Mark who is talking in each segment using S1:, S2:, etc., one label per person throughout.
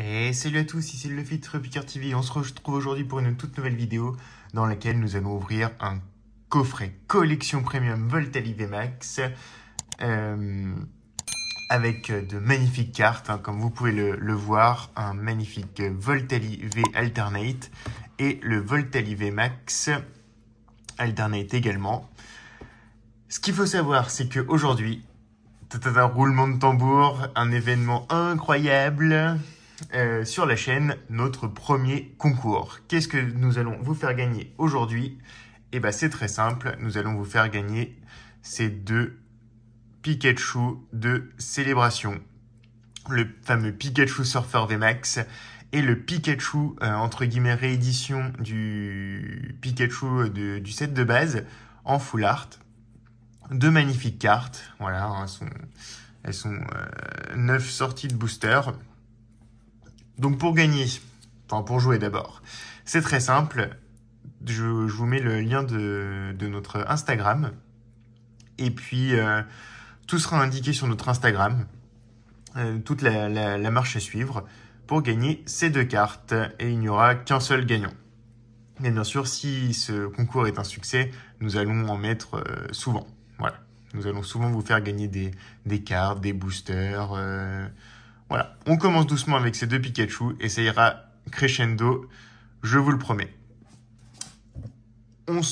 S1: Et salut à tous, ici le Fit Picard TV. On se retrouve aujourd'hui pour une toute nouvelle vidéo dans laquelle nous allons ouvrir un coffret collection premium Voltali VMAX avec de magnifiques cartes, comme vous pouvez le voir, un magnifique Voltali V Alternate et le Voltali VMAX Alternate également. Ce qu'il faut savoir, c'est qu'aujourd'hui, un roulement de tambour, un événement incroyable. Sur la chaîne, notre premier concours. Qu'est-ce que nous allons vous faire gagner aujourd'hui? Eh bien, c'est très simple. Nous allons vous faire gagner ces deux Pikachu de célébration. Le fameux Pikachu Surfer VMAX et le Pikachu, entre guillemets, réédition du Pikachu du set de base en full art. Deux magnifiques cartes. Voilà, hein, elles sont 9 sorties de booster. Donc pour gagner, enfin pour jouer d'abord, c'est très simple. Je vous mets le lien de notre Instagram. Et puis, tout sera indiqué sur notre Instagram. Toute la marche à suivre pour gagner ces deux cartes. Et il n'y aura qu'un seul gagnant. Mais bien sûr, si ce concours est un succès, nous allons en mettre souvent. Voilà. Nous allons souvent vous faire gagner des cartes, des boosters. Voilà, on commence doucement avec ces deux Pikachu et ça ira crescendo, je vous le promets. On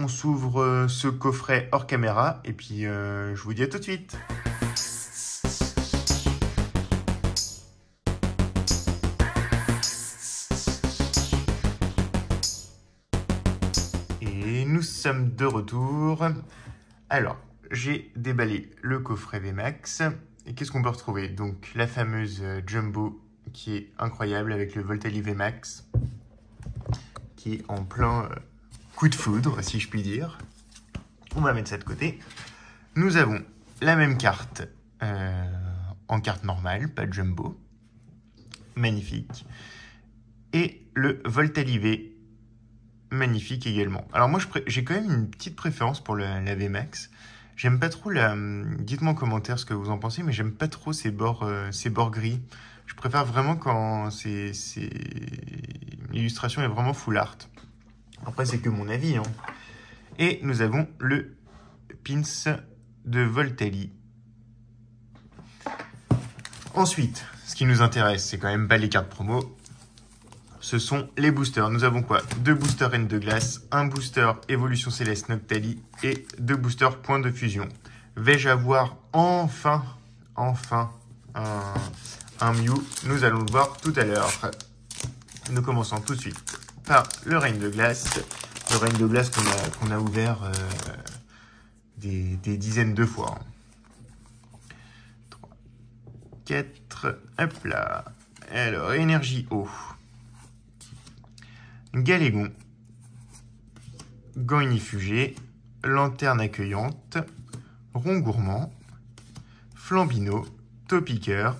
S1: s'ouvre ce coffret hors caméra et puis je vous dis à tout de suite. Et nous sommes de retour. Alors, j'ai déballé le coffret VMAX. Et qu'est-ce qu'on peut retrouver? Donc la fameuse Jumbo qui est incroyable avec le Voltali VMAX qui est en plein coup de foudre si je puis dire. On va mettre ça de côté. Nous avons la même carte en carte normale, pas de Jumbo. Magnifique. Et le Voltali V, magnifique également. Alors moi j'ai quand même une petite préférence pour la VMAX. J'aime pas trop dites-moi en commentaire ce que vous en pensez, mais j'aime pas trop ces bords gris. Je préfère vraiment quand l'illustration est vraiment full art. Après, c'est que mon avis, hein. Et nous avons le pins de Voltali. Ensuite, ce qui nous intéresse, c'est quand même pas les cartes promo. Ce sont les boosters. Nous avons quoi? Deux boosters Reine de Glace, un booster Évolution Céleste Noctali et deux boosters Point de Fusion. Vais-je avoir enfin un Mew? Nous allons le voir tout à l'heure. Nous commençons tout de suite par le Reine de Glace. Le Reine de Glace qu'on a ouvert des dizaines de fois. 3, 4, hop là. Alors, énergie eau. Galégon, Gant inifugé, Lanterne accueillante, Rond gourmand, Flambino, Topiqueur,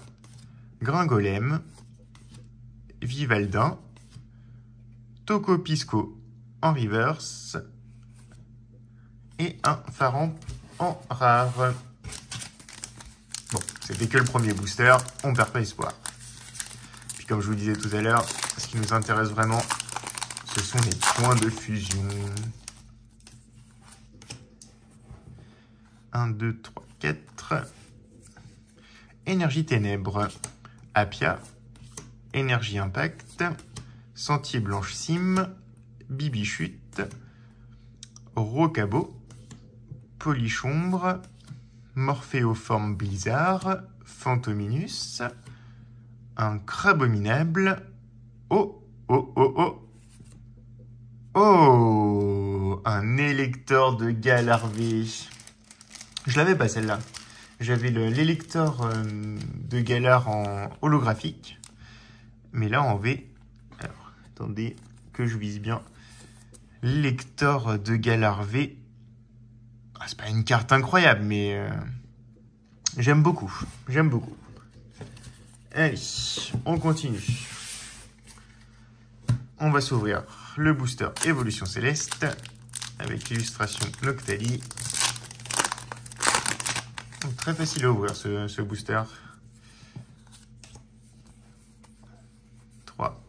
S1: Gringolem, Vivaldin, Tocopisco en reverse et un Faramp en rare. Bon, c'était que le premier booster, on perd pas espoir. Puis comme je vous disais tout à l'heure, ce qui nous intéresse vraiment, ce sont les points de fusion. 1, 2, 3, 4. Énergie ténèbres. Apia. Énergie impact. Sentier blanche sim. Bibichute. Rocabo. Polichombre. Morphéoforme blizzard. Fantominus. Un crabominable. Oh, oh, oh, oh. Oh, un électeur de Galar-V. Je l'avais pas celle-là. J'avais l'électeur de Galar en holographique. Mais là en V. Alors, attendez que je vise bien. L'électeur de Galar-V. Ah, c'est pas une carte incroyable, mais j'aime beaucoup. J'aime beaucoup. Allez, on continue. On va s'ouvrir le booster Évolution Céleste avec l'illustration Noctali. Très facile à ouvrir ce booster. 3,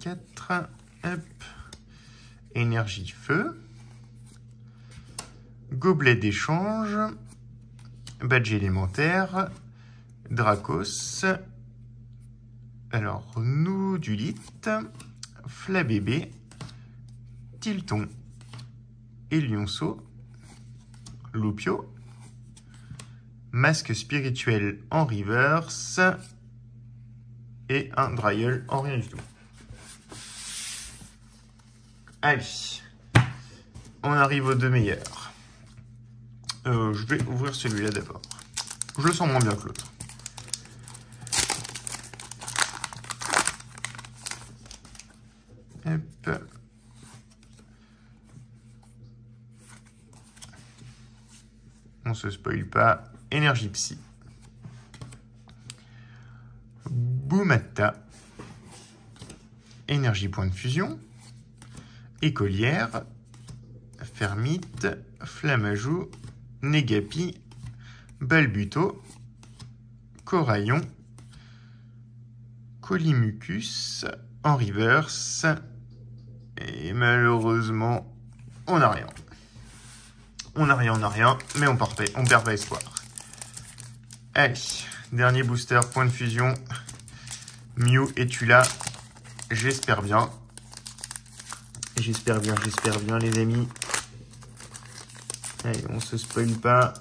S1: 4, hop. Énergie feu. Gobelet d'échange. Badge élémentaire. Dracos. Alors, nous du lit. Flabébé. Tilton. Et Lionceau. Loupio. Masque spirituel en reverse. Et un Dryel en rien du tout. Allez. On arrive aux deux meilleurs. Je vais ouvrir celui-là d'abord. Je le sens moins bien que l'autre. Hop. On se spoil pas. Énergie psy. Boumata. Énergie point de fusion. Écolière. Fermite. Flamajou. Négapi. Balbuto. Coraillon. Colimucus. En reverse. Et malheureusement, on n'a rien. On n'a rien, mais on perd pas espoir. Allez, dernier booster, point de fusion. Mew, es-tu là? J'espère bien. J'espère bien, les amis. Allez, on se spoil pas.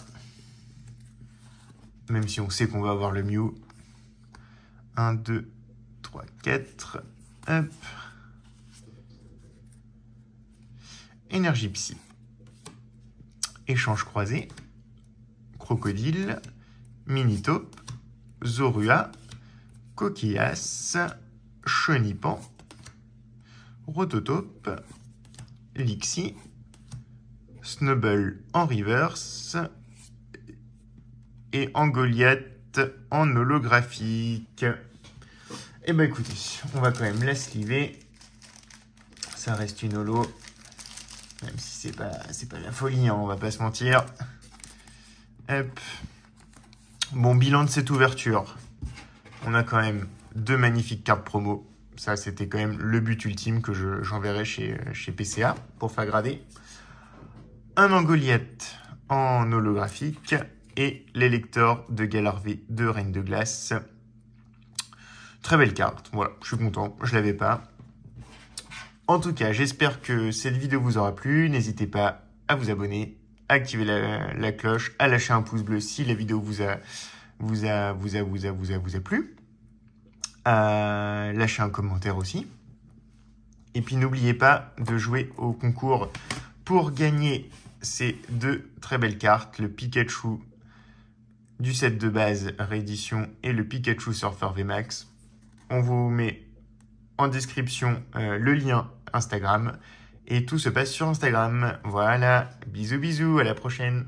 S1: Même si on sait qu'on va avoir le Mew. 1, 2, 3, 4. Hop. Énergie psy. Échange croisé. Crocodile. Minitaupe. Zorua. Coquillas. Chenipan. Rototope. Lixie. Snubble en reverse. Et Angoliath en holographique. Et bah écoutez, on va quand même la sliver. Ça reste une holo. Même si c'est pas la folie, hein, on va pas se mentir. Hop. Bon, bilan de cette ouverture. On a quand même deux magnifiques cartes promo. Ça, c'était quand même le but ultime que j'enverrai chez PCA pour faire grader. Un Angoliath en holographique et l'électeur de Galarvé de Reine de Glace. Très belle carte. Voilà, je suis content. Je l'avais pas. En tout cas, j'espère que cette vidéo vous aura plu. N'hésitez pas à vous abonner, à activer la cloche, à lâcher un pouce bleu si la vidéo vous a plu. À lâcher un commentaire aussi. Et puis n'oubliez pas de jouer au concours pour gagner ces deux très belles cartes, le Pikachu du set de base réédition et le Pikachu Surfer VMAX. On vous met en description le lien Instagram et tout se passe sur Instagram. Voilà, bisous, à la prochaine.